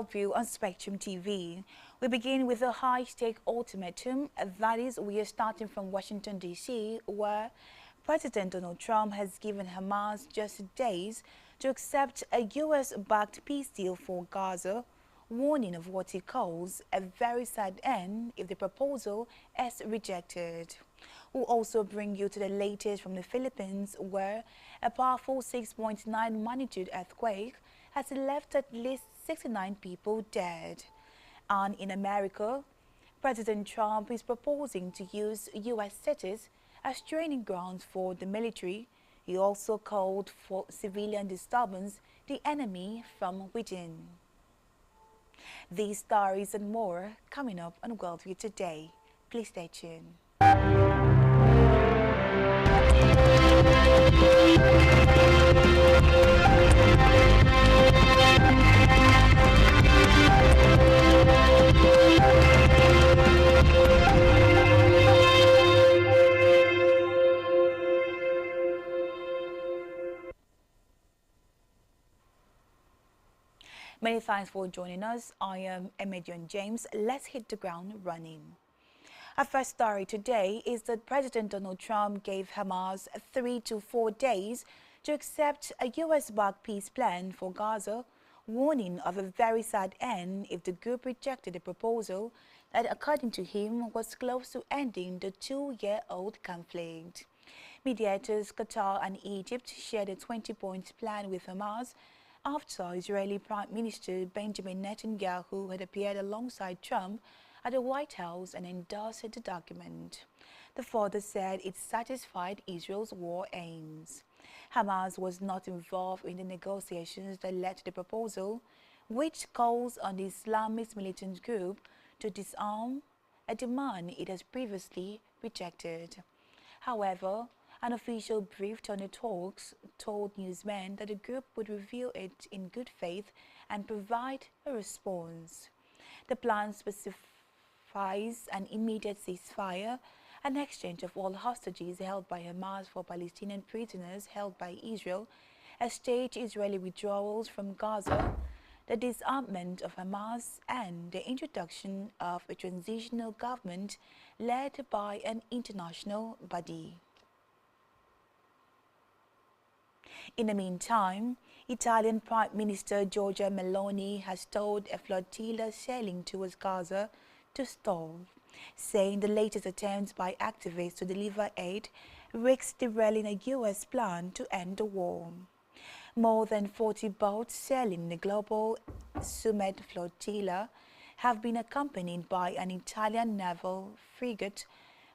View on Spectrum TV. We begin with a high-stake ultimatum. That is, we are starting from Washington, D.C., where President Donald Trump has given Hamas just days to accept a U.S.-backed peace deal for Gaza, warning of what he calls a very sad end if the proposal is rejected. We'll also bring you to the latest from the Philippines, where a powerful 6.9 magnitude earthquake has left at least 69 people dead. And in America, President Trump is proposing to use U.S. cities as training grounds for the military. He also called for civilian disturbance the enemy from within. These stories and more coming up on Worldview today. Please stay tuned. Many thanks for joining us. I am Emedion James. Let's hit the ground running. Our first story today is that President Donald Trump gave Hamas 3 to 4 days to accept a U.S.-backed peace plan for Gaza, warning of a very sad end if the group rejected a proposal that, according to him, was close to ending the 2-year-old conflict. Mediators Qatar and Egypt shared a 20-point plan with Hamas after Israeli Prime Minister Benjamin Netanyahu had appeared alongside Trump at the White House and endorsed the document. The father said it satisfied Israel's war aims. Hamas was not involved in the negotiations that led to the proposal, which calls on the Islamist militant group to disarm, a demand it has previously rejected. However, an official briefed on the talks told newsmen that the group would review it in good faith and provide a response. The plan specifies an immediate ceasefire, an exchange of all hostages held by Hamas for Palestinian prisoners held by Israel, a staged Israeli withdrawals from Gaza, the disarmament of Hamas, and the introduction of a transitional government led by an international body. In the meantime, Italian Prime Minister Giorgia Meloni has told a flotilla sailing towards Gaza to stall, saying the latest attempts by activists to deliver aid risks derailing a U.S. plan to end the war. More than 40 boats sailing the global Summit flotilla have been accompanied by an Italian naval frigate,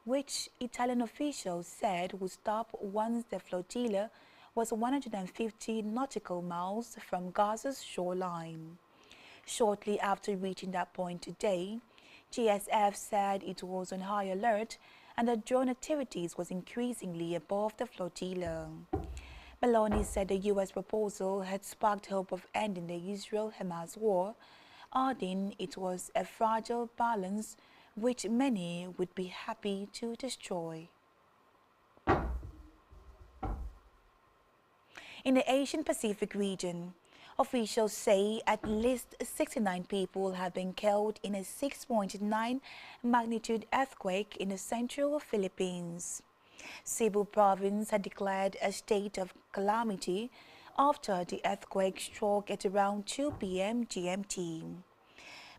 which Italian officials said would stop once the flotilla was 150 nautical miles from Gaza's shoreline. Shortly after reaching that point today, GSF said it was on high alert and that drone activities was increasingly above the flotilla. Meloni said the U.S. proposal had sparked hope of ending the Israel-Hamas war, adding it was a fragile balance which many would be happy to destroy. In the Asian-Pacific region, officials say at least 69 people have been killed in a 6.9 magnitude earthquake in the central Philippines. Cebu province had declared a state of calamity after the earthquake struck at around 2 p.m. GMT.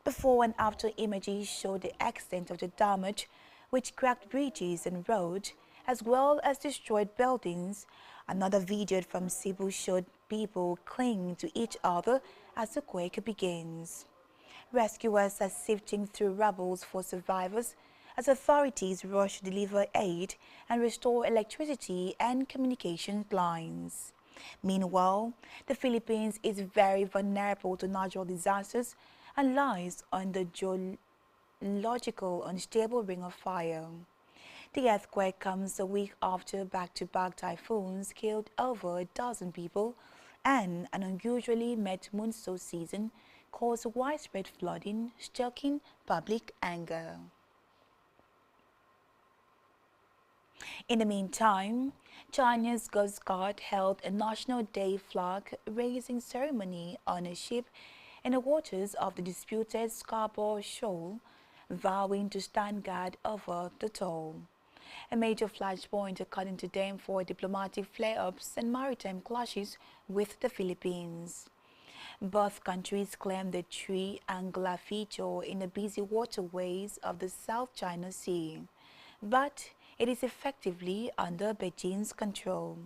Before and after images showed the extent of the damage, which cracked bridges and roads, as well as destroyed buildings. Another video from Cebu showed people clinging to each other as the quake begins. Rescuers are sifting through rubble for survivors as authorities rush to deliver aid and restore electricity and communication lines. Meanwhile, the Philippines is very vulnerable to natural disasters and lies on the geological unstable ring of fire. The earthquake comes a week after back-to-back typhoons killed over a dozen people, and an unusually wet monsoon season caused widespread flooding, stoking public anger. In the meantime, China's Coast Guard held a National Day flag-raising ceremony on a ship in the waters of the disputed Scarborough Shoal, vowing to stand guard over the Atoll. A major flashpoint, according to them, for diplomatic flare-ups and maritime clashes with the Philippines. Both countries claim the triangular feature in the busy waterways of the South China Sea, but it is effectively under Beijing's control.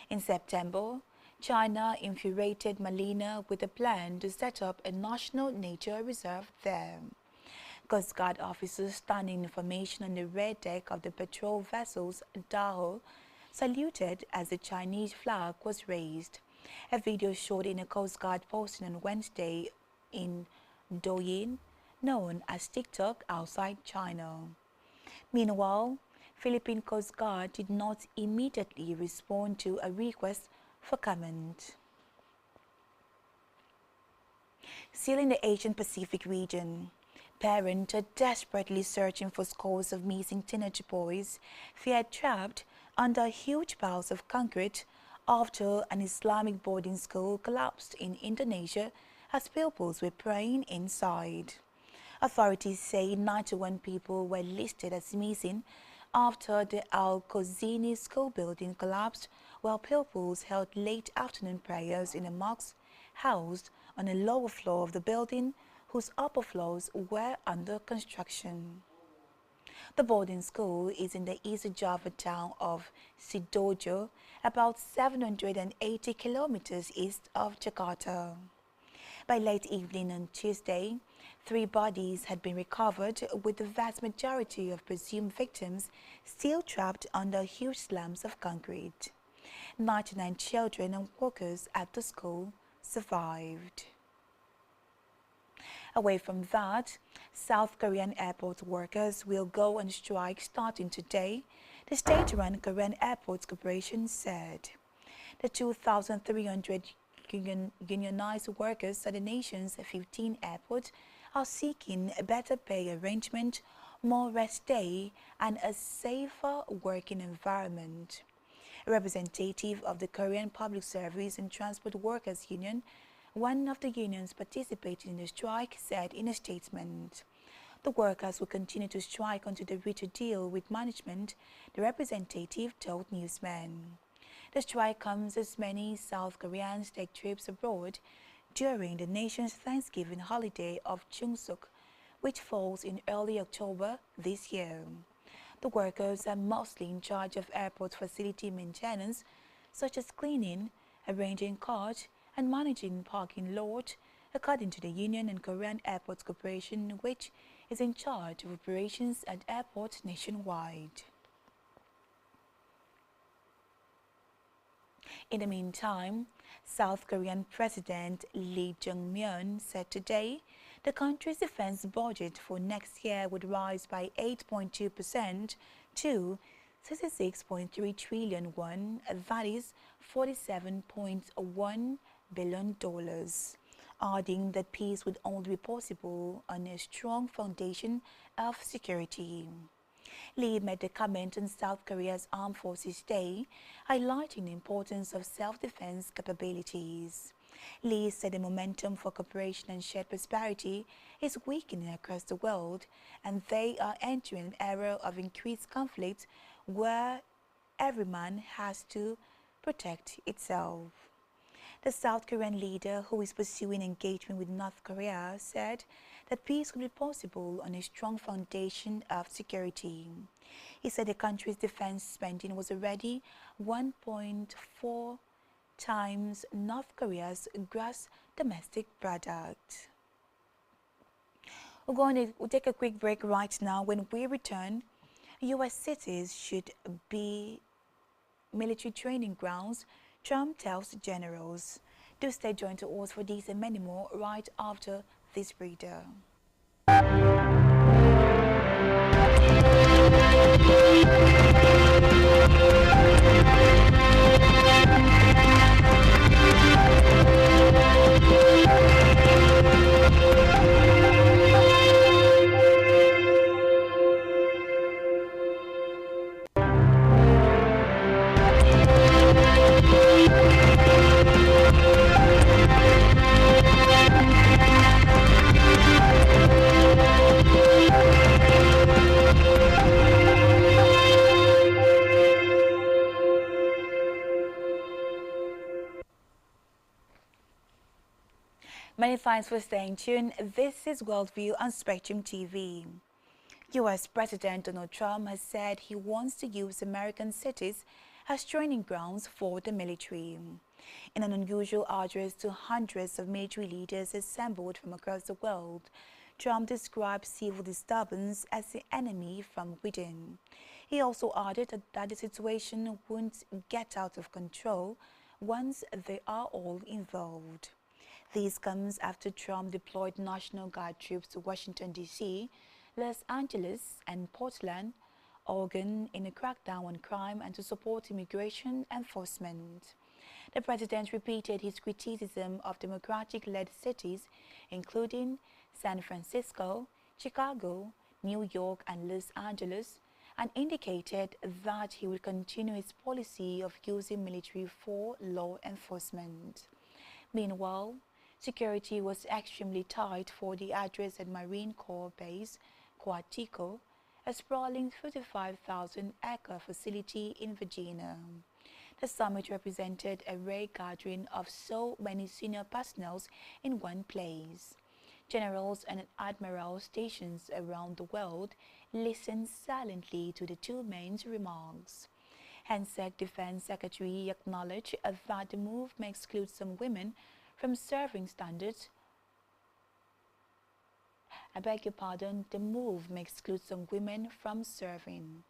In September, China infuriated Manila with a plan to set up a national nature reserve there. Coast Guard officers standing in formation on the rear deck of the patrol vessel's Atoll saluted as the Chinese flag was raised. A video showed in a Coast Guard posting on Wednesday in Douyin, known as TikTok outside China. Meanwhile, Philippine Coast Guard did not immediately respond to a request for comment. Still in the Asian Pacific region, parents are desperately searching for scores of missing teenage boys feared trapped under huge piles of concrete after an Islamic boarding school collapsed in Indonesia as pupils were praying inside. Authorities say 91 people were listed as missing after the Al-Khozini school building collapsed while pupils held late afternoon prayers in a mosque housed on a lower floor of the building whose upper floors were under construction. The boarding school is in the East Java town of Sidoarjo, about 780 kilometers east of Jakarta. By late evening on Tuesday, 3 bodies had been recovered, with the vast majority of presumed victims still trapped under huge slabs of concrete. 99 children and workers at the school survived. Away from that, South Korean airport workers will go on strike starting today, the state-run Korean Airports Corporation said. The 2,300 unionized workers at the nation's 15 airports are seeking a better pay arrangement, more rest day, and a safer working environment. A representative of the Korean Public Service and Transport Workers Union, one of the unions participating in the strike, said in a statement. The workers will continue to strike until they reach a deal with management, the representative told newsmen. The strike comes as many South Koreans take trips abroad during the nation's Thanksgiving holiday of Chuseok, which falls in early October this year. The workers are mostly in charge of airport facility maintenance, such as cleaning, arranging cars, and managing parking lots, according to the Union and Korean Airports Corporation, which is in charge of operations at airports nationwide. In the meantime, South Korean President Lee Jong-myun said today the country's defense budget for next year would rise by 8.2% to 66.3 trillion won, that is $47.1 billion, adding that peace would only be possible on a strong foundation of security. Lee made the comment on South Korea's Armed Forces Day, highlighting the importance of self-defense capabilities. Lee said the momentum for cooperation and shared prosperity is weakening across the world, and they are entering an era of increased conflict where every man has to protect itself. The South Korean leader, who is pursuing engagement with North Korea, said that peace would be possible on a strong foundation of security. He said the country's defense spending was already 1.4 times North Korea's gross domestic product. We'll take a quick break right now. When we return, U.S. cities should be military training grounds, Trump tells generals. Do stay joined to us for these and many more right after this breather. Many thanks for staying tuned. This is Worldview on Spectrum TV. U.S. President Donald Trump has said he wants to use American cities as training grounds for the military. In an unusual address to hundreds of military leaders assembled from across the world, Trump described civil disturbance as the enemy from within. He also added that the situation won't get out of control once they are all involved. This comes after Trump deployed National Guard troops to Washington, D.C., Los Angeles, and Portland, Oregon in a crackdown on crime and to support immigration enforcement. The president repeated his criticism of Democratic-led cities, including San Francisco, Chicago, New York, and Los Angeles, and indicated that he would continue his policy of using military for law enforcement. Meanwhile, security was extremely tight for the address at Marine Corps Base Quantico, a sprawling 35,000-acre facility in Virginia. The summit represented a rare gathering of so many senior personnel in one place. Generals and admirals stationed around the world listened silently to the two men's remarks. Hensec Defense Secretary acknowledged that the move may exclude some women from serving standards. The move may exclude some women from serving.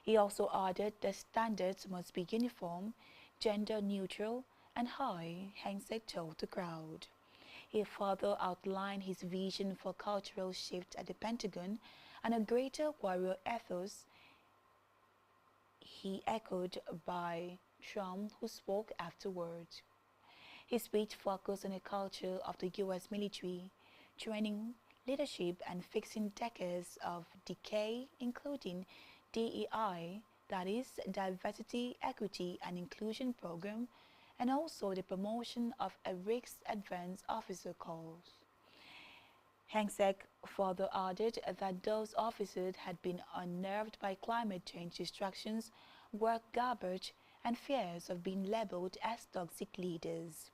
He also added that standards must be uniform, gender neutral, and high, Hensec told the crowd. He further outlined his vision for cultural shift at the Pentagon and a greater warrior ethos, he echoed by Trump, who spoke afterward. His speech focused on the culture of the U.S. military, training, leadership, and fixing decades of decay, including DEI, that is, Diversity, Equity, and Inclusion Program, and also the promotion of a RICS Advanced Officer Course. Hensec further added that those officers had been unnerved by climate change distractions, work garbage, and fears of being labeled as toxic leaders,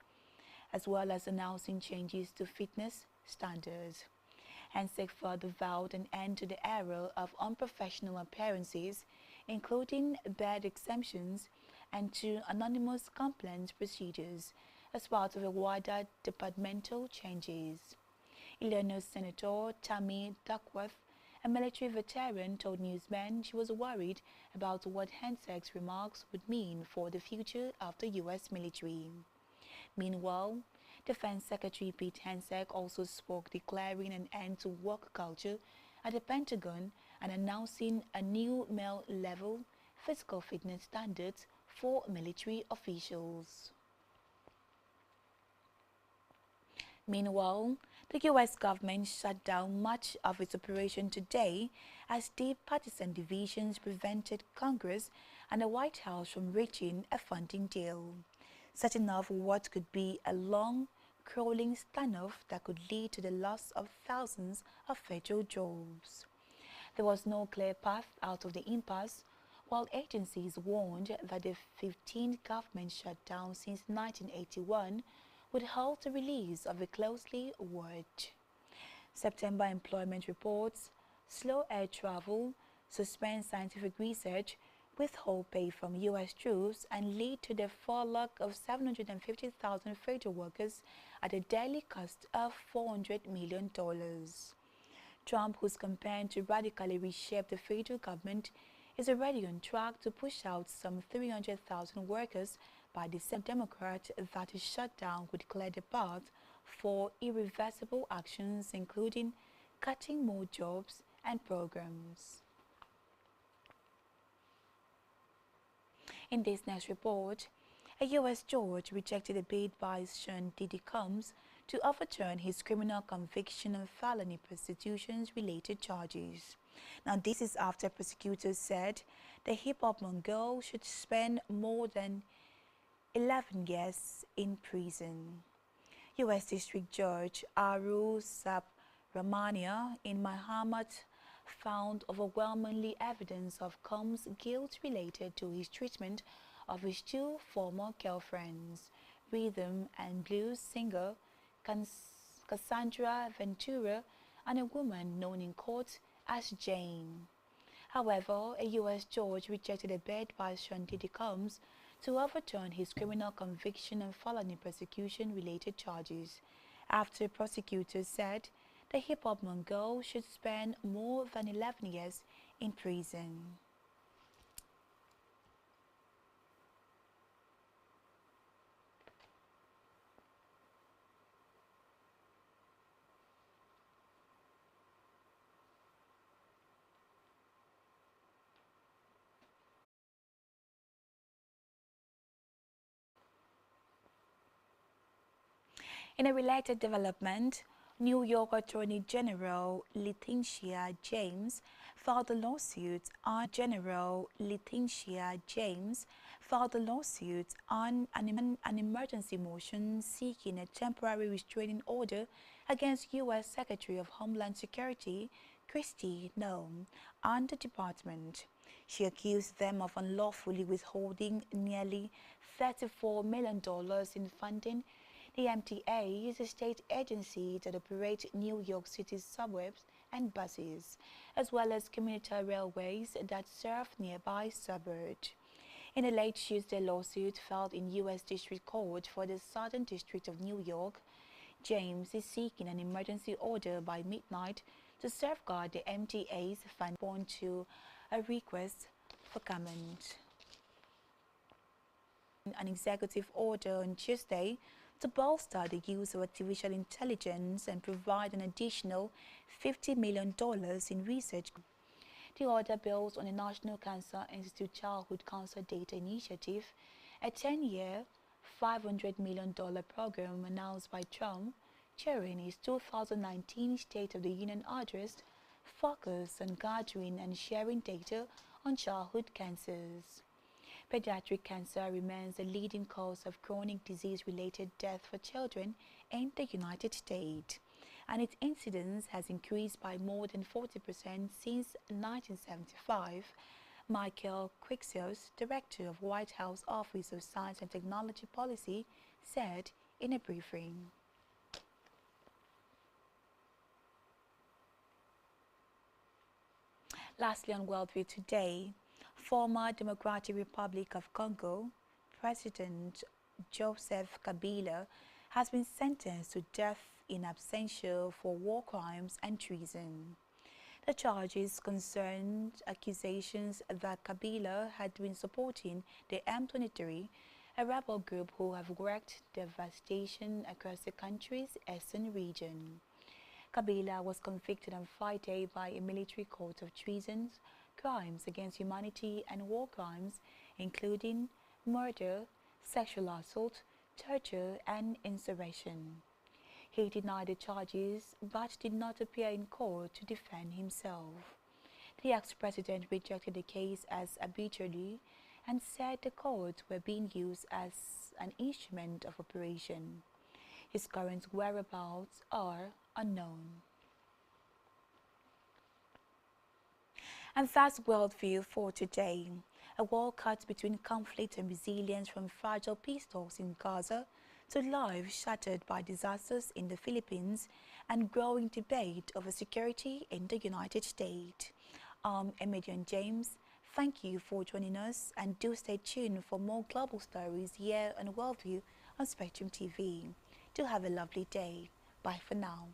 as well as announcing changes to fitness standards. Hensec further vowed an end to the era of unprofessional appearances, including bed exemptions and to anonymous complaint procedures as part of a wider departmental changes. Illinois Senator Tammy Duckworth, a military veteran, told newsmen she was worried about what Hensec's remarks would mean for the future of the U.S. military. Meanwhile, Defense Secretary Pete Hensec also spoke, declaring an end to work culture at the Pentagon and announcing a new male-level physical fitness standards for military officials. Meanwhile, the U.S. government shut down much of its operation today as deep partisan divisions prevented Congress and the White House from reaching a funding deal, setting off what could be a long, crawling standoff that could lead to the loss of thousands of federal jobs. There was no clear path out of the impasse, while agencies warned that the 15th government shutdown since 1981 would halt the release of a closely watched. September employment reports slow air travel, suspend scientific research, withhold pay from U.S. troops, and lead to the furlough of 750,000 federal workers at a daily cost of $400 million. Trump, who's campaign to radically reshape the federal government, is already on track to push out some 300,000 workers by the Democrat that a shutdown would clear the path for irreversible actions, including cutting more jobs and programs. In this next report, a U.S. judge rejected a bid by Sean Diddy Combs to overturn his criminal conviction on felony prostitution-related charges. Now, this is after prosecutors said the hip-hop mogul should spend more than 11 years in prison. U.S. District Judge Aru Subramania in Muhammad found overwhelmingly evidence of Combs' guilt related to his treatment of his two former girlfriends, rhythm and blues singer Cassandra Ventura, and a woman known in court as Jane. However, a U.S. judge rejected a bid by Sean Diddy Combs to overturn his criminal conviction and felony prosecution-related charges, after prosecutors said the hip-hop mogul should spend more than 11 years in prison. In a related development, New York Attorney General Letitia James filed a lawsuit on an emergency motion seeking a temporary restraining order against U.S. Secretary of Homeland Security Kristi Noem and the department. She accused them of unlawfully withholding nearly $34 million in funding. The MTA is a state agency that operates New York City's suburbs and buses, as well as commuter railways that serve nearby suburbs. In a late Tuesday lawsuit filed in U.S. District Court for the Southern District of New York, James is seeking an emergency order by midnight to safeguard the MTA's funding to a request for comment. An executive order on Tuesday to bolster the use of artificial intelligence and provide an additional $50 million in research. The order builds on the National Cancer Institute Childhood Cancer Data Initiative, a 10-year, $500 million program announced by Trump during his 2019 State of the Union address, focused on gathering and sharing data on childhood cancers. Pediatric cancer remains the leading cause of chronic disease-related death for children in the United States, and its incidence has increased by more than 40% since 1975, Michael Quixios, director of White House Office of Science and Technology Policy, said in a briefing. Lastly, on Worldview Today, former Democratic Republic of Congo President Joseph Kabila has been sentenced to death in absentia for war crimes and treason. The charges concerned accusations that Kabila had been supporting the M23, a rebel group who have wreaked devastation across the country's eastern region. Kabila was convicted on Friday by a military court of treason, crimes against humanity and war crimes, including murder, sexual assault, torture, and insurrection. He denied the charges but did not appear in court to defend himself. The ex-president rejected the case as arbitrary and said the courts were being used as an instrument of operation. His current whereabouts are unknown. And that's Worldview for today. A war cut between conflict and resilience, from fragile peace talks in Gaza to lives shattered by disasters in the Philippines and growing debate over security in the United States. I'm Emedion James. Thank you for joining us, and do stay tuned for more global stories here on Worldview on Spectrum TV. Do have a lovely day. Bye for now.